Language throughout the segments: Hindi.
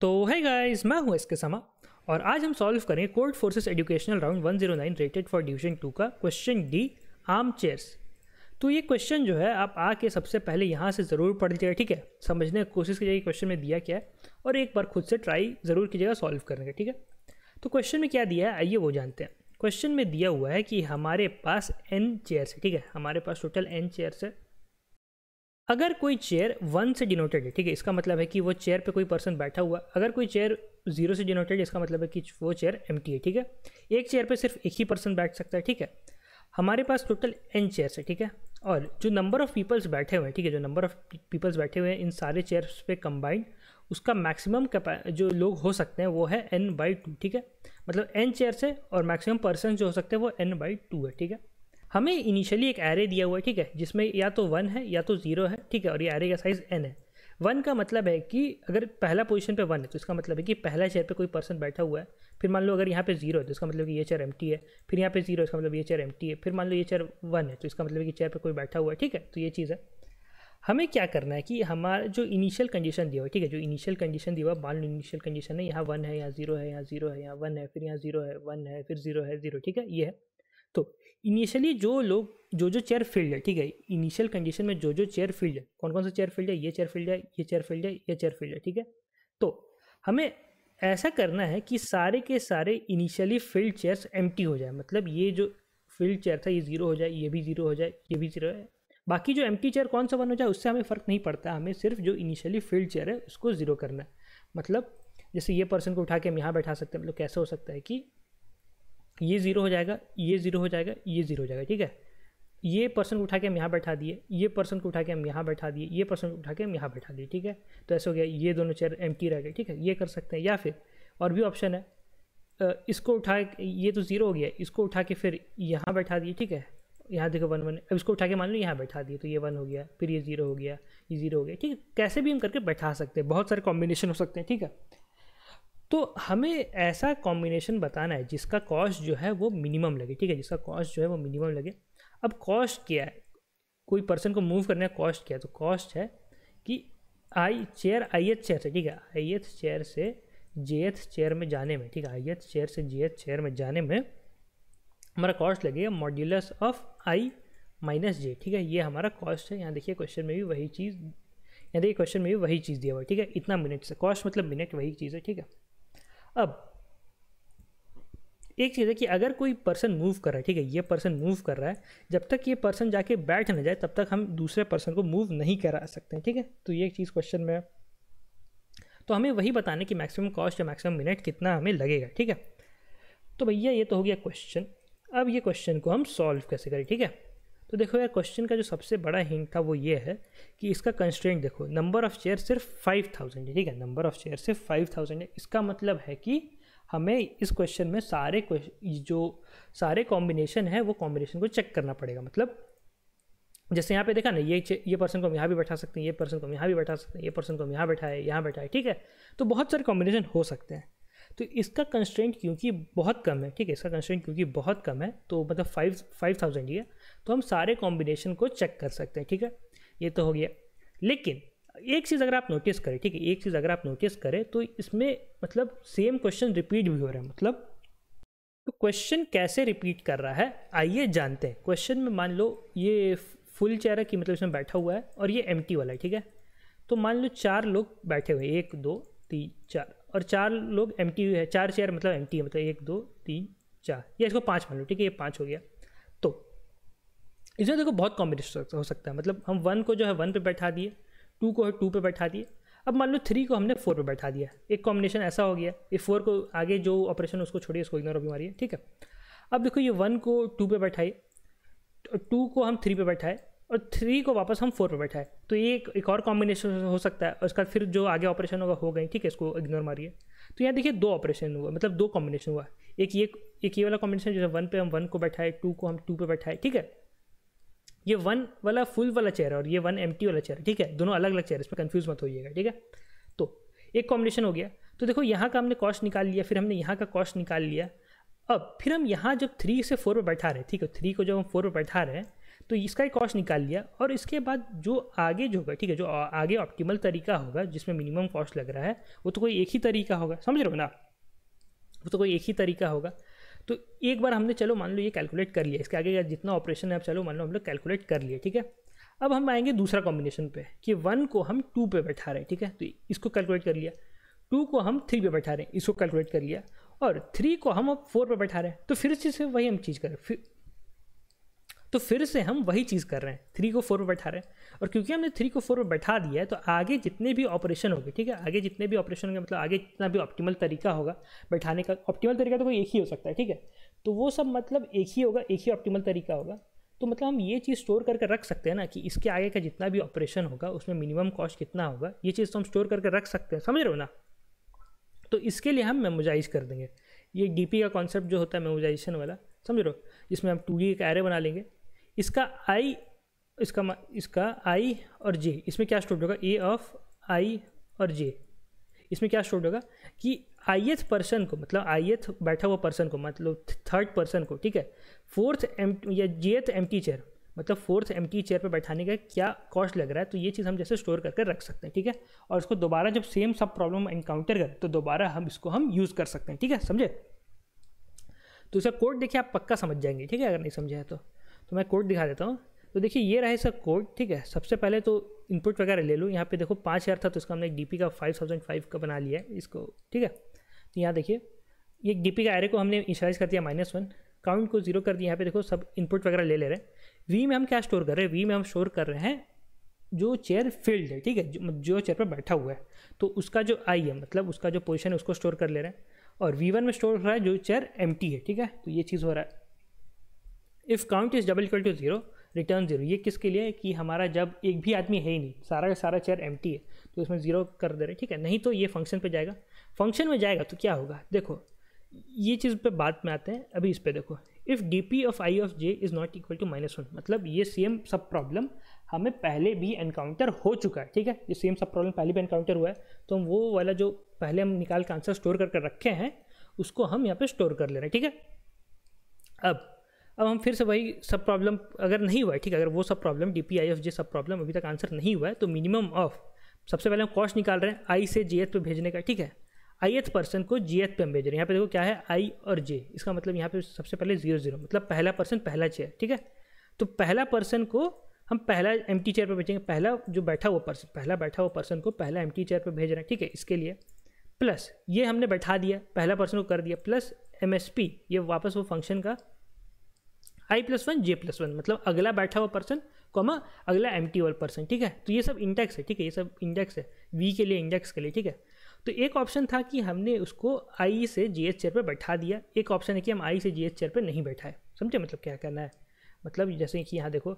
तो है गाइस, मैं हूं इसके समा और आज हम सॉल्व करेंगे court forces educational round 109 rated for division 2 का क्वेश्चन डी आर्म चेयर्स। तो ये क्वेश्चन जो है आप आके सबसे पहले यहाँ से ज़रूर पढ़ लीजिएगा, ठीक है। समझने की कोशिश कीजिएगा क्वेश्चन में दिया क्या है और एक बार खुद से ट्राई ज़रूर कीजिएगा सॉल्व करने का, ठीक है। तो क्वेश्चन में क्या दिया है आइए वो जानते हैं। क्वेश्चन में दिया हुआ है कि हमारे पास n चेयर्स है, ठीक है। हमारे पास टोटल n चेयर्स है। अगर कोई चेयर 1 से डिनोटेड है, ठीक है, इसका मतलब है कि वो चेयर पे कोई पर्सन बैठा हुआ। अगर कोई चेयर 0 से डिनोटेड है, इसका मतलब है कि वो चेयर एम्प्टी है, ठीक है। एक चेयर पे सिर्फ एक ही पर्सन बैठ सकता है, ठीक है। हमारे पास टोटल n चेयर्स है, ठीक है। और जो नंबर ऑफ़ पीपल्स बैठे हुए हैं, ठीक है, जो नंबर ऑफ़ पीपल्स बैठे हुए हैं इन सारे चेयर्स पे कंबाइंड, उसका मैक्सिमम जो लोग हो सकते हैं वो है n/2, ठीक है। मतलब n चेयर्स है और मैक्सिमम पर्सन जो हो सकते हैं वो n/2 है, ठीक है। हमें इनिशियली एक एरे दिया हुआ है, ठीक है, जिसमें या तो 1 है या तो 0 है, ठीक है। और ये एरे का साइज़ n है। 1 का मतलब है कि अगर पहला पोजीशन पे 1 है तो इसका मतलब है कि पहला चेयर पे कोई पर्सन बैठा हुआ है। फिर मान लो अगर यहाँ पे 0 है तो इसका मतलब कि ये चेयर एम्प्टी है। फिर यहाँ पे 0 है इसका मतलब ये चेयर एम्प्टी है। फिर मान लो ये चेयर 1 है तो इसका मतलब है कि चेयर पे कोई बैठा हुआ है, ठीक है। तो ये चीज़ है। हमें क्या करना है कि हमारा जो इनिशियल कंडीशन दिया हुआ है, ठीक है, जो इनिशियल कंडीशन दिया हुआ, मान लो इनिशियल कंडीशन है यहाँ 1 है, यहाँ 0 है, यहाँ 0 है, यहाँ 1 है, फिर यहाँ 0 है, 1 है, फिर 0 है, 0, ठीक है, ये है। तो इनिशियली जो लोग जो चेयर फील्ड है, ठीक है, इनिशियल कंडीशन में जो चेयर फील्ड है, कौन कौन सा चेयर फील्ड है, ये चेयर फील्ड है, ये चेयर फील्ड है, ये चेयर फील्ड है, ठीक है। तो हमें ऐसा करना है कि सारे के सारे इनिशियली फील्ड चेयर्स एम्प्टी हो जाए। मतलब ये जो फील्ड चेयर था ये 0 हो जाए, ये भी 0 हो जाए, ये भी 0 है। बाकी जो एम्प्टी चेयर कौन सा 1 हो जाए उससे हमें फ़र्क नहीं पड़ता। हमें सिर्फ जो इनिशियली फील्ड चेयर है उसको 0 करना है। मतलब जैसे ये पर्सन को उठा के हम यहाँ बैठा सकते हैं। मतलब कैसे हो सकता है कि ये 0 हो जाएगा, ये 0 हो जाएगा, ये 0 हो जाएगा, ठीक है। ये पर्सन को उठा के हम यहाँ बैठा दिए, ये पर्सन को उठा के हम यहाँ बैठा दिए, ये पर्सन को उठा के हम यहाँ बैठा दिए, ठीक है। तो ऐसे हो गया, ये दोनों चेयर एम्प्टी रह गए, ठीक है। ये कर सकते हैं। या फिर और भी ऑप्शन है, इसको उठा, ये तो 0 हो गया, इसको उठा के फिर यहाँ बैठा दिए, ठीक है। यहाँ देखो 1 1, अब इसको उठा के मान लो यहाँ बैठा दिए तो ये 1 हो गया, फिर ये 0 हो गया, ये 0 हो गया, ठीक है। कैसे भी हम करके बैठा सकते हैं, बहुत सारे कॉम्बिनेशन हो सकते हैं, ठीक है। तो हमें ऐसा कॉम्बिनेशन बताना है जिसका कॉस्ट जो है वो मिनिमम लगे, ठीक है, जिसका कॉस्ट जो है वो मिनिमम लगे। अब कॉस्ट क्या है, कोई पर्सन को मूव करने का कॉस्ट क्या है, तो कॉस्ट है कि ith चेयर से, ठीक है, ith चेयर से jth चेयर में जाने में, ठीक है, ith चेयर से jth चेयर में जाने में हमारा कॉस्ट लगेगा मॉड्यूलस ऑफ i - j, ठीक है। ये हमारा कॉस्ट है। यहाँ देखिए क्वेश्चन में भी वही चीज़, यहाँ देखिए क्वेश्चन में भी वही चीज़ दिया हुआ है, ठीक है। इतना मिनट से कॉस्ट मतलब मिनट, वही चीज़ है, ठीक है। अब एक चीज़ है कि अगर कोई पर्सन मूव कर रहा है, ठीक है, ये पर्सन मूव कर रहा है, जब तक ये पर्सन जाके बैठ न जाए तब तक हम दूसरे पर्सन को मूव नहीं करा सकते हैं, ठीक है। तो ये चीज़ क्वेश्चन में है। तो हमें वही बताना कि मैक्सिमम कॉस्ट या मैक्सिमम मिनट कितना हमें लगेगा, ठीक है। तो भैया ये तो हो गया क्वेश्चन। अब ये क्वेश्चन को हम सॉल्व कैसे करें, ठीक है। तो देखो यार, क्वेश्चन का जो सबसे बड़ा हिंट था वो ये है कि इसका कंस्ट्रेंट देखो, नंबर ऑफ़ चेयर सिर्फ 5000 है, ठीक है। नंबर ऑफ़ चेयर सिर्फ 5000 है। इसका मतलब है कि हमें इस क्वेश्चन में जो सारे कॉम्बिनेशन है वो कॉम्बिनेशन को चेक करना पड़ेगा। मतलब जैसे यहाँ पे देखा ना, ये पर्सन को हम यहाँ भी बैठा सकते हैं, ये पर्सन को हम यहाँ भी बैठा सकते हैं, ये पर्सन को हम यहाँ बैठाए, यहाँ बैठाए, ठीक है। तो बहुत सारे कॉम्बिनेशन हो सकते हैं। तो इसका कंस्ट्रेंट क्योंकि बहुत कम है, ठीक है, इसका कंस्ट्रेंट क्योंकि बहुत कम है, तो मतलब 5000 ही है, तो हम सारे कॉम्बिनेशन को चेक कर सकते हैं, ठीक है। ये तो हो गया। लेकिन एक चीज़ अगर आप नोटिस करें, ठीक है, एक चीज़ अगर आप नोटिस करें तो इसमें मतलब सेम क्वेश्चन रिपीट भी हो रहा है। मतलब तो क्वेश्चन कैसे रिपीट कर रहा है आइए जानते हैं। क्वेश्चन में मान लो ये फुल चेयर है कि मतलब इसमें बैठा हुआ है और ये एम्प्टी वाला है, ठीक है। तो मान लो 4 लोग बैठे हुए, 1 2 3 4, और 4 लोग एम्प्टी है, 4 चेयर मतलब एम्प्टी है, मतलब 1 2 3 4, या इसको 5 मान लो, ठीक है, ये 5 हो गया। तो इसमें देखो बहुत कॉम्बिनेशन हो सकता है। मतलब हम 1 को जो है 1 पे बैठा दिए, 2 को 2 पे बैठा दिए। अब मान लो 3 को हमने 4 पे बैठा दिया। एक कॉम्बिनेशन ऐसा हो गया। ये 4 को आगे जो ऑपरेशन उसको छोड़िए, उसको इग्नोर भी मारिए, ठीक है। अब देखो ये 1 को 2 पे बैठाए, 2 को हम 3 पे बैठाए और 3 को वापस हम 4 पे बैठाए। तो ये एक और कॉम्बिनेशन हो सकता है। और उसका फिर जो आगे ऑपरेशन होगा हो गई, ठीक है, इसको इग्नोर मारिए। तो यहाँ देखिए 2 ऑपरेशन हुआ, मतलब 2 कॉम्बिनेशन हुआ। एक ये वाला कॉम्बिनेशन जैसे 1 पे हम 1 को बैठाए, 2 को हम 2 पे बैठाए, ठीक है। ये 1 वाला फुल वाला चेयर है और ये 1 एम्प्टी वाला चेयर है, ठीक है। दोनों अलग अलग चेयर, इसमें कंफ्यूज मत होइएगा, ठीक है। तो एक कॉम्बिनेशन हो गया। तो देखो यहाँ का हमने कॉस्ट निकाल लिया, फिर हमने यहाँ का कॉस्ट निकाल लिया। अब फिर हम यहाँ जब 3 से 4 पे बैठा रहे, ठीक है, 3 को जब हम 4 पे बैठा रहे हैं तो इसका ही कॉस्ट निकाल लिया, और इसके बाद जो आगे जो होगा, ठीक है, जो आगे ऑप्टिमल तरीका होगा जिसमें मिनिमम कॉस्ट लग रहा है, वो तो कोई एक ही तरीका होगा, समझ रहे हो ना, वो तो कोई एक ही तरीका होगा। तो एक बार हमने चलो मान लो ये कैलकुलेट कर लिया, इसके आगे का जितना ऑपरेशन है अब चलो मान लो हम लोग कैलकुलेट कर लिए, ठीक है। अब हम आएंगे दूसरा कॉम्बिनेशन पे कि 1 को हम 2 पे बैठा रहे हैं, ठीक है, तो इसको कैलकुलेट कर लिया। 2 को हम 3 पे बैठा रहे हैं, इसको कैलकुलेट कर लिया, और 3 को हम अब 4 पे बैठा रहे हैं। तो फिर से वही हम चीज़ करें, फिर से हम वही चीज़ कर रहे हैं, 3 को 4 पे बैठा रहे हैं। और क्योंकि हमने 3 को 4 पे बैठा दिया है, तो आगे जितने भी ऑपरेशन होंगे, ठीक है, आगे जितने भी ऑपरेशन होंगे, मतलब आगे जितना भी ऑप्टिमल तरीका होगा बैठाने का, ऑप्टिमल तरीका तो कोई एक ही हो सकता है, ठीक है, तो वो सब मतलब एक ही होगा, एक ही ऑप्टिमल तरीका होगा। तो मतलब हम ये चीज़ स्टोर करके रख सकते हैं ना कि इसके आगे का जितना भी ऑपरेशन होगा उसमें मिनिमम कॉस्ट कितना होगा, ये चीज़ तो हम स्टोर करके रख सकते हैं, समझ रहे हो ना। तो इसके लिए हम मेमोजाइज कर देंगे, ये डीपी का कॉन्सेप्ट जो होता है मेमोजाइजेशन वाला, समझ रहे हो, जिसमें हम 2D का एरे बना लेंगे। इसका आई और जे, इसमें क्या स्टोर होगा, ए ऑफ आई और जे, इसमें क्या स्टोर होगा कि ith पर्सन को, मतलब ith बैठा हुआ पर्सन को, मतलब थर्ड पर्सन को, ठीक है, 4th या jth एम्प्टी चेयर, मतलब 4th एम्प्टी चेयर पे बैठाने का क्या कॉस्ट लग रहा है, तो ये चीज़ हम जैसे स्टोर करके रख सकते हैं, ठीक है। और उसको दोबारा जब सेम सब प्रॉब्लम एनकाउंटर करें तो दोबारा हम इसको हम यूज़ कर सकते हैं, ठीक है, समझे। तो इसका कोड देखिए आप पक्का समझ जाएंगे, ठीक है, अगर नहीं समझे है तो मैं कोड दिखा देता हूँ। तो देखिए ये रहा इसका कोड, ठीक है। सबसे पहले तो इनपुट वगैरह ले लूँ, यहाँ पे देखो 5000 था तो इसका हमने एक डीपी का 5005 का बना लिया है इसको, ठीक है। तो यहाँ देखिए ये डीपी का एरे को हमने इनिशियलाइज कर दिया -1, काउंट को 0 कर दिया। यहाँ पे देखो सब इनपुट वगैरह ले रहे हैं। वी में हम क्या स्टोर कर रहे हैं, वी में हम स्टोर कर रहे हैं जो चेयर फील्ड है, ठीक है, जो चेयर पर बैठा हुआ है, तो उसका जो आई है, मतलब उसका जो पोजीशन है उसको स्टोर कर ले रहे हैं। और V1 में स्टोर हो रहा है जो चेयर एम्प्टी है, ठीक है, तो ये चीज़ हो रहा है। If count is double equal to 0 return 0, ये किसके लिए है कि हमारा जब एक भी आदमी है ही नहीं, सारा का सारा चेयर एम्प्टी है, तो इसमें 0 कर दे रहे हैं, ठीक है। नहीं तो ये फंक्शन पे जाएगा, फंक्शन में जाएगा तो क्या होगा, देखो ये चीज़ पे बाद में आते हैं, अभी इस पे देखो। If d of i of j is not equal to -1, मतलब ये सेम सब प्रॉब्लम हमें पहले भी एनकाउंटर हो चुका है, ठीक है, ये सेम सब प्रॉब्लम पहले भी एनकाउंटर हुआ है, तो हम वो वाला जो पहले हम निकाल के आंसर स्टोर करके रखे हैं उसको हम यहाँ पे स्टोर कर ले रहे हैं, ठीक है। अब हम फिर से वही सब प्रॉब्लम अगर नहीं हुआ है, ठीक है, अगर वो सब प्रॉब्लम DPI ऑफ जे सब प्रॉब्लम अभी तक आंसर नहीं हुआ है, तो मिनिमम ऑफ सबसे पहले हम कॉस्ट निकाल रहे हैं आई से jth पे भेजने का, ठीक है। ith पर्सन को jth पे हम भेज रहे हैं। यहाँ पे देखो क्या है, आई और जे, इसका मतलब यहाँ पे सबसे पहले 0 0, मतलब पहला पर्सन पहला चेयर, ठीक है। तो पहला पर्सन को हम पहला एम्प्टी चेयर पे भेजेंगे, पहला जो बैठा हुआ पर्सन, पहला बैठा हुआ पर्सन को पहला एम्प्टी चेयर पे भेज रहे हैं, ठीक है। इसके लिए प्लस ये हमने बैठा दिया, पहला पर्सन को कर दिया, प्लस MSP, ये वापस वो फंक्शन का i+1 j+1, मतलब अगला बैठा हुआ पर्सन कॉमा अगला एम्प्टी वाला पर्सन, ठीक है। तो ये सब इंडेक्स है, ठीक है, ये सब इंडेक्स है V के लिए, इंडेक्स के लिए, ठीक है। तो एक ऑप्शन था कि हमने उसको I से jth चेयर पे बैठा दिया, एक ऑप्शन है कि हम I से jth चेयर पे नहीं बैठाए, समझे मतलब क्या करना है। मतलब जैसे कि यहाँ देखो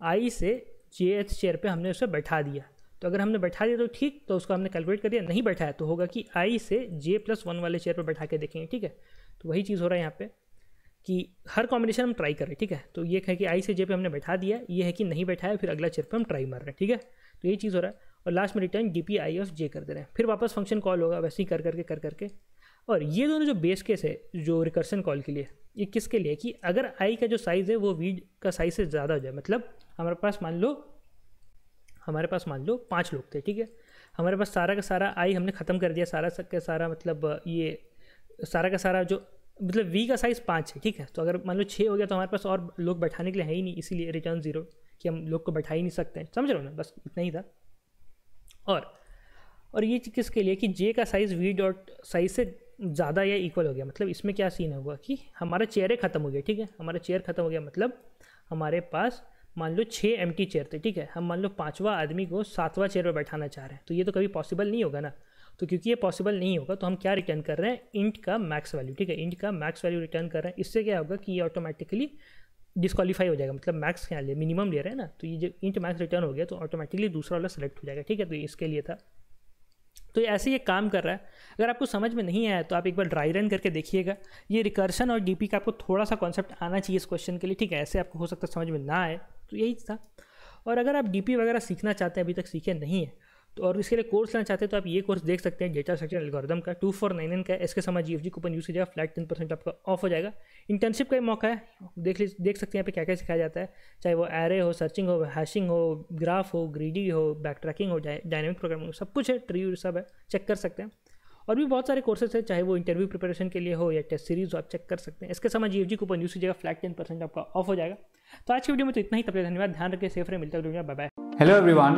I से jth चेयर पे हमने उसे बैठा दिया, तो अगर हमने बैठा दिया तो ठीक, तो उसको हमने कैलकुलेट कर दिया, नहीं बैठाया तो होगा कि I से j+1 वाले चेयर पर बैठा के देखेंगे, ठीक है। तो वही चीज़ हो रहा है यहाँ पे कि हर कॉम्बिनेशन हम ट्राई करें, ठीक है। तो ये है कि I से J पे हमने बैठा दिया, ये है कि नहीं बैठाया, फिर अगला चेयर पे हम ट्राई मार रहे हैं, ठीक है। तो यही चीज़ हो रहा है, और लास्ट में रिटर्न DPI ऑफ J कर दे रहे हैं, फिर वापस फंक्शन कॉल होगा वैसे ही कर करके। और ये दोनों जो बेस केस है जो रिकर्सन कॉल के लिए, ये किसके लिए कि अगर I का जो साइज़ है वो V का साइज़ से ज़्यादा हो जाए, मतलब हमारे पास मान लो 5 लोग थे, ठीक है। हमारे पास सारा का सारा I हमने ख़त्म कर दिया, सारा का सारा मतलब ये सारा का सारा जो मतलब V का साइज़ 5 है, ठीक है। तो अगर मान लो 6 हो गया तो हमारे पास और लोग बैठाने के लिए है ही नहीं, इसीलिए रिटर्न 0 कि हम लोग को बैठा ही नहीं सकते हैं, समझ रहे हो ना, बस इतना ही था। और ये किसके लिए कि J का साइज़ V डॉट साइज़ से ज़्यादा या इक्वल हो गया, मतलब इसमें क्या सीन होगा कि हमारा चेयर ख़त्म हो गया, ठीक है, हमारा चेयर ख़त्म हो गया, मतलब हमारे पास मान लो 6 एम्प्टी चेयर थे, ठीक है। हम मान लो 5वां आदमी को 7वां चेयर पर बैठाना चाह रहे हैं, तो ये तो कभी पॉसिबल नहीं होगा ना। तो क्योंकि ये पॉसिबल नहीं होगा तो हम क्या रिटर्न कर रहे हैं, इंट का मैक्स वैल्यू, ठीक है, इंट का मैक्स वैल्यू रिटर्न कर रहे हैं। इससे क्या होगा कि ये ऑटोमेटिकली डिस्क्वालीफाई हो जाएगा, मतलब मैक्स क्या ले मिनिमम ले रहे हैं ना, तो ये जो इंट मैक्स रिटर्न हो गया तो ऑटोमेटिकली दूसरा वाला सेलेक्ट हो जाएगा, ठीक है। तो इसके लिए था, तो ऐसे ये काम कर रहा है। अगर आपको समझ में नहीं आया तो आप एक बार ड्राई रन करके देखिएगा। ये रिकर्शन और DP का आपको थोड़ा सा कॉन्सेप्ट आना चाहिए इस क्वेश्चन के लिए, ठीक है, ऐसे आपको हो सकता है समझ में ना आए, तो यही था। और अगर आप DP वगैरह सीखना चाहते हैं, अभी तक सीखे नहीं है, तो और इसके लिए कोर्स लेना चाहते हैं तो आप ये कोर्स देख सकते हैं, डेटा स्ट्रक्चर एल्गोरिथम का 2499 का। इसके समय GFG कूपन यूज़ कीजिएगा, फ्लैट 10% आपका ऑफ हो जाएगा। इंटर्नशिप का ही मौका है, देख सकते हैं यहाँ पे क्या क्या सिखाया जाता है, चाहे वो एरे हो, सर्चिंग हो, हैशिंग हो, ग्राफ हो, ग्रीडी हो, बैक ट्रैकिंग हो, डायनेमिक प्रोग्रामिंग हो, सब कुछ है, ट्री सब है, चेक कर सकते हैं। और भी बहुत सारे कोर्सेज है, चाहे वो इंटरव्यू प्रिपरेशन के लिए हो या टेस्ट सीरीज हो, आप चेक कर सकते हैं। इसके समय GFG कूपन यूज़ कीजिएगा, फ्लैट 10% आपका ऑफ हो जाएगा। तो आज की वीडियो में तो इतना ही, तब तक धन्यवाद, ध्यान रखिए, सेफ रहे, मिलते हैं वीडियो में, bye bye. Hello everyone,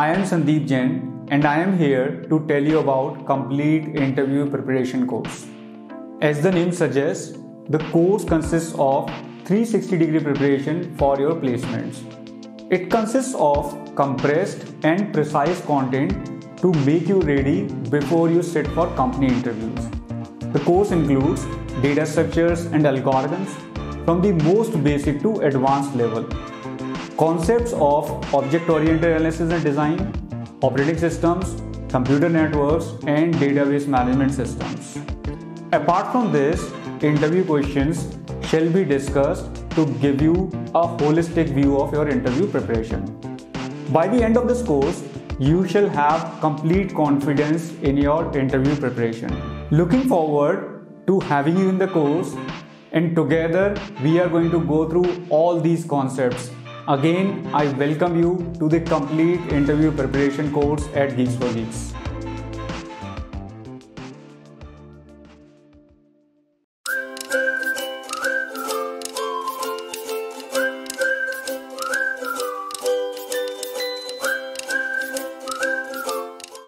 I am Sandeep Jain and I am here to tell you about complete interview preparation course. As the name suggests, the course consists of 360-degree preparation for your placements. It consists of compressed and precise content to make you ready before you sit for company interviews. The course includes data structures and algorithms from the most basic to advanced level. Concepts of object-oriented analysis and design, operating systems, computer networks, and database management systems. Apart from this, interview questions shall be discussed to give you a holistic view of your interview preparation. By the end of this course, you shall have complete confidence in your interview preparation. Looking forward to having you in the course, and together we are going to go through all these concepts. Again, I welcome you to the complete interview preparation course at Geeks for Geeks.